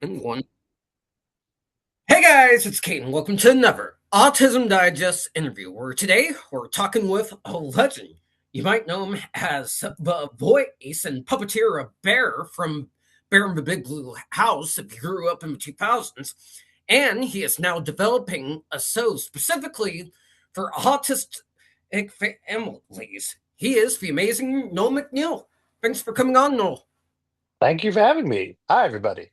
And one. Hey guys, it's Kate, and welcome to another Autism Digest interview. Where today we're talking with a legend. You might know him as the voice and puppeteer of Bear from Bear in the Big Blue House if you grew up in the 2000s. And he is now developing a show specifically for autistic families. He is the amazing Noel MacNeal. Thanks for coming on, Noel. Thank you for having me. Hi, everybody.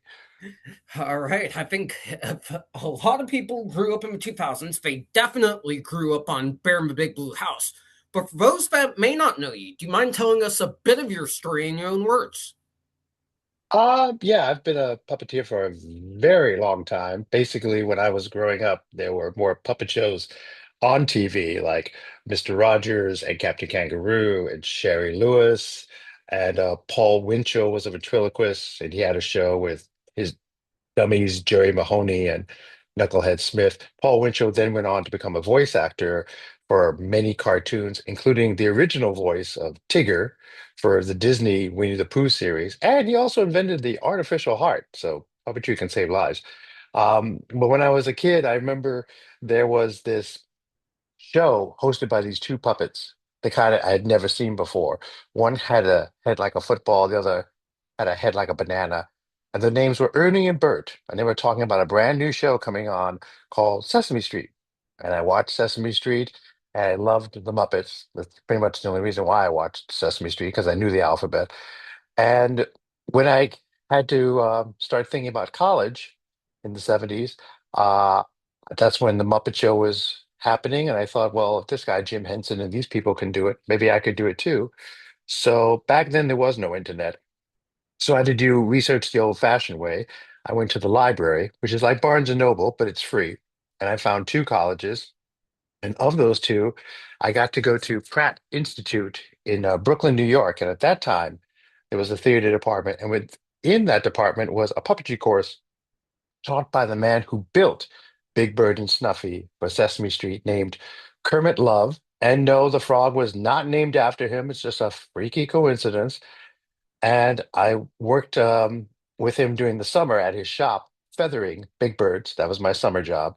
All right. I think if a lot of people grew up in the 2000s, they definitely grew up on Bear in the Big Blue House. But for those that may not know you, do you mind telling us a bit of your story in your own words? Yeah, I've been a puppeteer for a very long time. Basically, when I was growing up, there were more puppet shows on TV, like Mr. Rogers and Captain Kangaroo and Sherry Lewis. And Paul Winchell was a ventriloquist, and he had a show with his dummies, Jerry Mahoney and Knucklehead Smith. Paul Winchell then went on to become a voice actor for many cartoons, including the original voice of Tigger for the Disney Winnie the Pooh series. And he also invented the artificial heart. So puppetry can save lives. But when I was a kid, I remember there was this show hosted by these two puppets, the kind I had never seen before. One had a head like a football, the other had a head like a banana. And the names were Ernie and Bert. And they were talking about a brand new show coming on called Sesame Street. And I watched Sesame Street and I loved the Muppets. That's pretty much the only reason why I watched Sesame Street, because I knew the alphabet. And when I had to start thinking about college in the 70s, uh, that's when the Muppet Show was happening. And I thought, well, if this guy, Jim Henson, and these people can do it, maybe I could do it too. So back then, there was no internet. So I had to do research the old-fashioned way. I went to the library, which is like Barnes and Noble, but it's free. And I found two colleges. And of those two, I got to go to Pratt Institute in Brooklyn, New York. And at that time, there was a theater department. And within that department was a puppetry course taught by the man who built Big Bird and Snuffy for Sesame Street, named Kermit Love. And no, the frog was not named after him. It's just a freaky coincidence. And I worked with him during the summer at his shop, feathering big birds. That was my summer job.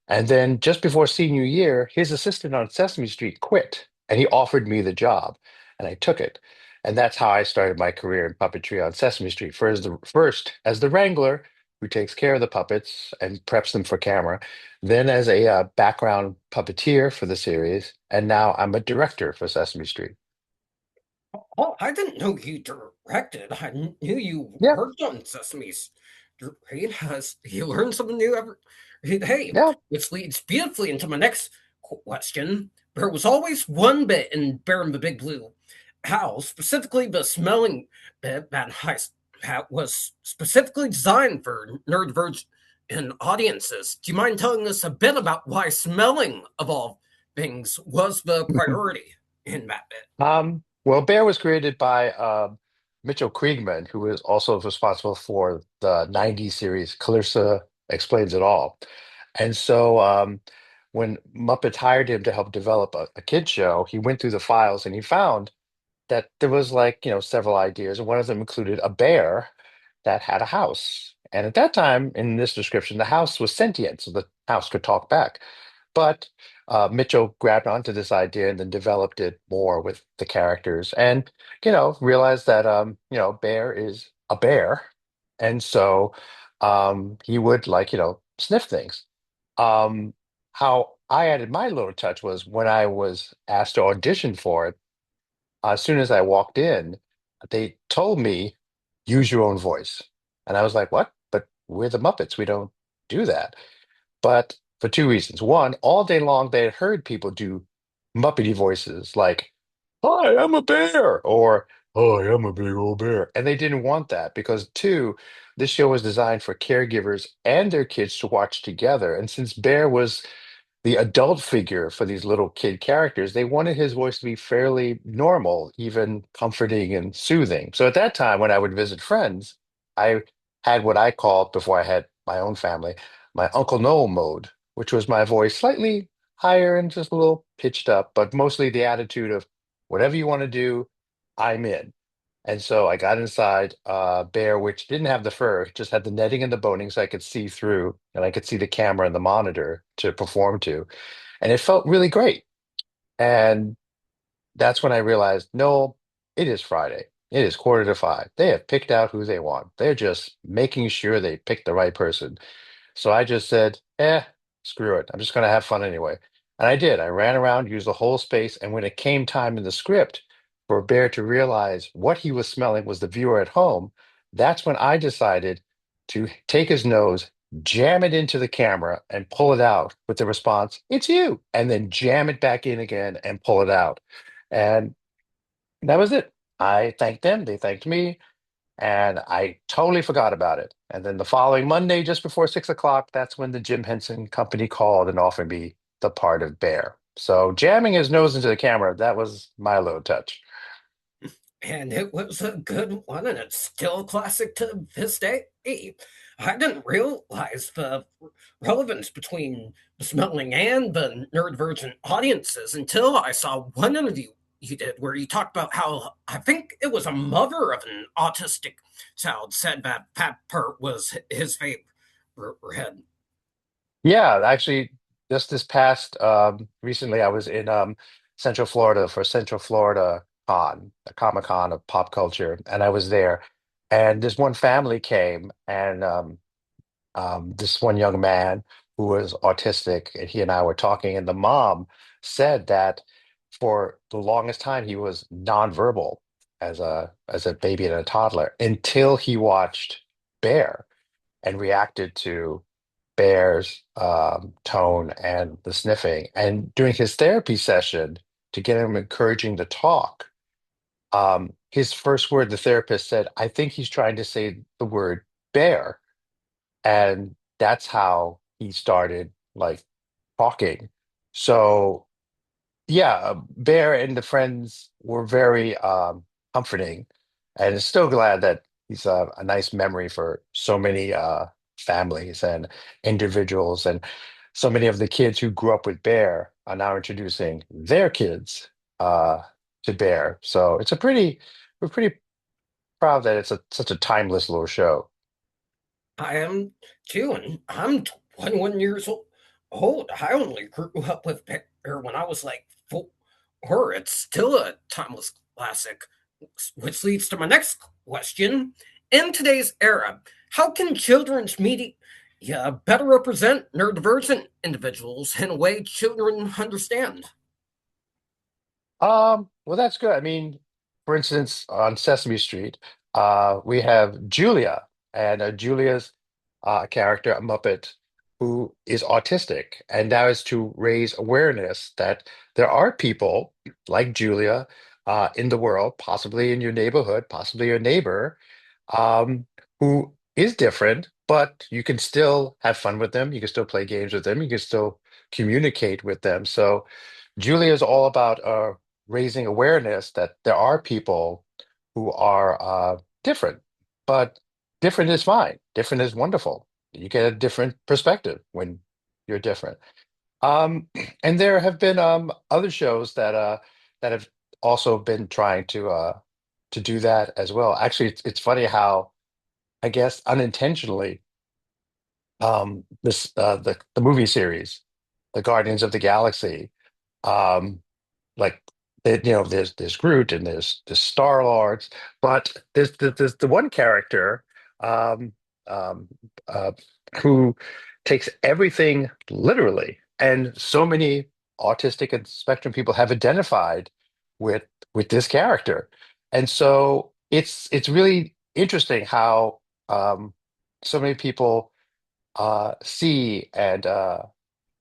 And then just before senior year, his assistant on Sesame Street quit and he offered me the job and I took it. And that's how I started my career in puppetry on Sesame Street. First as the wrangler who takes care of the puppets and preps them for camera, then as a background puppeteer for the series, and now I'm a director for Sesame Street. Oh, I didn't know you directed. I knew you Yeah, worked on Sesame's. Has you learn something new every? Hey, yeah. which leads beautifully into my next question. There was always one bit in Bear in the Big Blue House, specifically the smelling bit that was specifically designed for neurodivergent audiences. Do you mind telling us a bit about why smelling of all things was the priority in that bit? Well, Bear was created by Mitchell Kriegman, who was also responsible for the '90s series Clarissa Explains It All. And so when Muppets hired him to help develop a kid show, he went through the files and he found that there was like, several ideas. And one of them included a bear that had a house. And at that time, in this description, the house was sentient, so the house could talk back. But Mitchell grabbed onto this idea and then developed it more with the characters, and realized that Bear is a bear, and so he would like sniff things. Um, how I added my little touch was when I was asked to audition for it. As soon as I walked in, they told me use your own voice, and I was like, "What? But we're the Muppets. We don't do that." But for two reasons. One, all day long they had heard people do Muppety voices like, "Hi, I'm a bear," or "Hi, I'm a big old bear," and they didn't want that because two, this show was designed for caregivers and their kids to watch together, and since Bear was the adult figure for these little kid characters, they wanted his voice to be fairly normal, even comforting and soothing. So at that time, when I would visit friends, I had what I called, before I had my own family, my Uncle Noel mode, which was my voice slightly higher and just a little pitched up, but mostly the attitude of whatever you want to do, I'm in. And so I got inside Bear, which didn't have the fur, just had the netting and the boning so I could see through and I could see the camera and the monitor to perform to. And it felt really great. And that's when I realized, no, it is Friday. It is 4:45. They have picked out who they want. They're just making sure they pick the right person. So I just said, screw it. I'm just going to have fun anyway. And I did. I ran around, used the whole space. And when it came time in the script for Bear to realize what he was smelling was the viewer at home, that's when I decided to take his nose, jam it into the camera, and pull it out with the response, "It's you." And then jam it back in again and pull it out. And that was it. I thanked them. They thanked me. And I totally forgot about it. And then the following Monday, just before 6 o'clock, that's when the Jim Henson Company called and offered me the part of Bear. So jamming his nose into the camera, that was my low touch. And it was a good one, and it's still a classic to this day. I didn't realize the relevance between the smelling and the neurodivergent audiences until I saw one interview you did where you talked about how I think it was a mother of an autistic child said that part was his favorite. Yeah, actually, just this past recently, I was in Central Florida for Central Florida Con, a Comic Con of pop culture, and I was there. And this one family came, and this one young man who was autistic, and he and I were talking, and the mom said that for the longest time he was nonverbal as a baby and a toddler until he watched Bear and reacted to Bear's tone and the sniffing. And during his therapy session, to get him encouraging to talk, his first word, the therapist said, "I think he's trying to say the word bear." And that's how he started like talking. So yeah, Bear and the friends were very comforting, and still glad that he's a nice memory for so many families and individuals, and so many of the kids who grew up with Bear are now introducing their kids uh, to Bear. So we're pretty proud that it's such a timeless little show. I am too, and I'm 21 years old. I only grew up with Bear when I was like 4. It's still a timeless classic, which leads to my next question. In today's era, how can children's media better represent neurodivergent individuals in a way children understand? Well, that's good. I mean, for instance, on Sesame Street, we have Julia, and Julia's character, a Muppet, who is autistic, and that is to raise awareness that there are people like Julia in the world, possibly in your neighborhood, possibly your neighbor, um, who is different, but you can still have fun with them. You can still play games with them. You can still communicate with them. So Julia is all about raising awareness that there are people who are different, but different is fine. Different is wonderful. You get a different perspective when you're different. Um, and there have been other shows that have also been trying to do that as well. Actually, it's funny how I guess unintentionally this the movie series, The Guardians of the Galaxy. Um, like there's Groot and there's Star Lords, but there's the one character um, um, uh, who takes everything literally, and so many autistic and spectrum people have identified with with this character, and so it's really interesting how so many people see and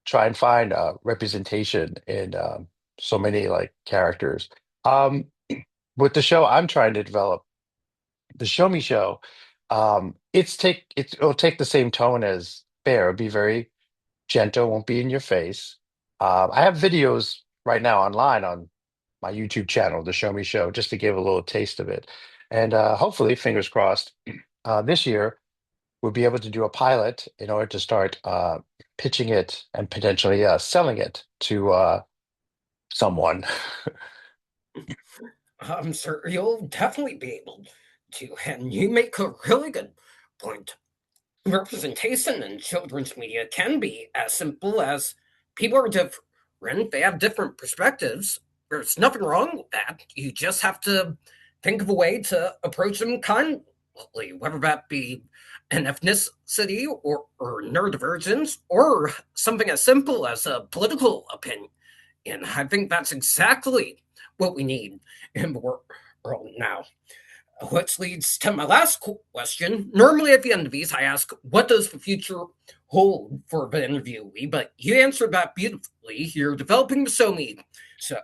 try and find representation in so many like characters. Um, with the show I'm trying to develop, the Show Me Show, it'll take the same tone as Bear. It'll be very gentle, won't be in your face. I have videos right now online on my YouTube channel, the Show Me Show, just to give a little taste of it. And hopefully, fingers crossed, this year we'll be able to do a pilot in order to start pitching it and potentially selling it to someone. I'm sure you'll definitely be able to. And you make a really good point. Representation in children's media can be as simple as people are different, they have different perspectives. There's nothing wrong with that. You just have to think of a way to approach them kindly, whether that be an ethnicity or neurodivergence or something as simple as a political opinion. And I think that's exactly what we need in the world now. Which leads to my last question. Normally, at the end of these, I ask, what does the future hold for the interviewee? But you answered that beautifully. You're developing the show me. So,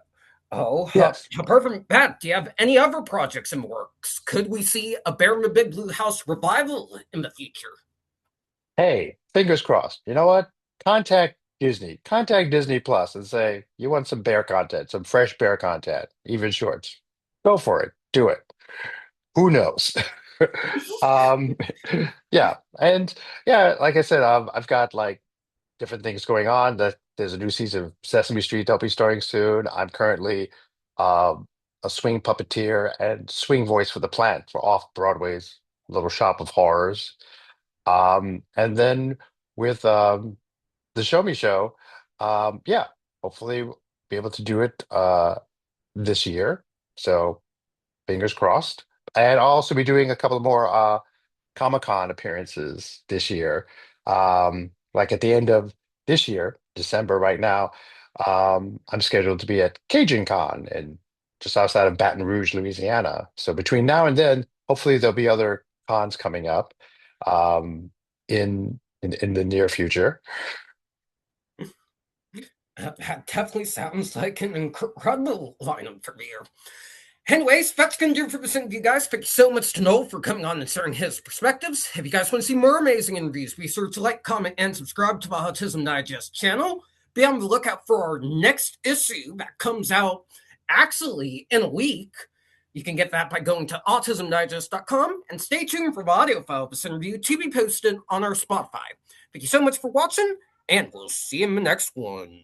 Yes. apart from that, do you have any other projects in the works? Could we see a Bear in the Big Blue House revival in the future? Hey, fingers crossed. You know what? Contact Disney Plus and say, you want some bear content, some fresh bear content, even shorts. Go for it. Do it. Who knows? Um, yeah. And yeah, like I said, I've got like different things going on. That there's a new season of Sesame Street that'll be starting soon. I'm currently um, a swing puppeteer and swing voice for the plant for off Broadway's Little Shop of Horrors. And then with the Show Me Show, yeah, hopefully we'll be able to do it this year. So fingers crossed. And I'll also be doing a couple more Comic-Con appearances this year. Like at the end of this year, December right now, I'm scheduled to be at Cajun Con and just outside of Baton Rouge, Louisiana. So between now and then, hopefully there'll be other cons coming up in the near future. That definitely sounds like an incredible lineup for the year. Anyways, that's going to do it for this interview, guys. Thank you so much to Noel for coming on and sharing his perspectives. If you guys want to see more amazing interviews, be sure to like, comment, and subscribe to the Autism Digest channel. Be on the lookout for our next issue that comes out actually in a week. You can get that by going to autismdigest.com and stay tuned for the audio file of this interview to be posted on our Spotify. Thank you so much for watching, and we'll see you in the next one.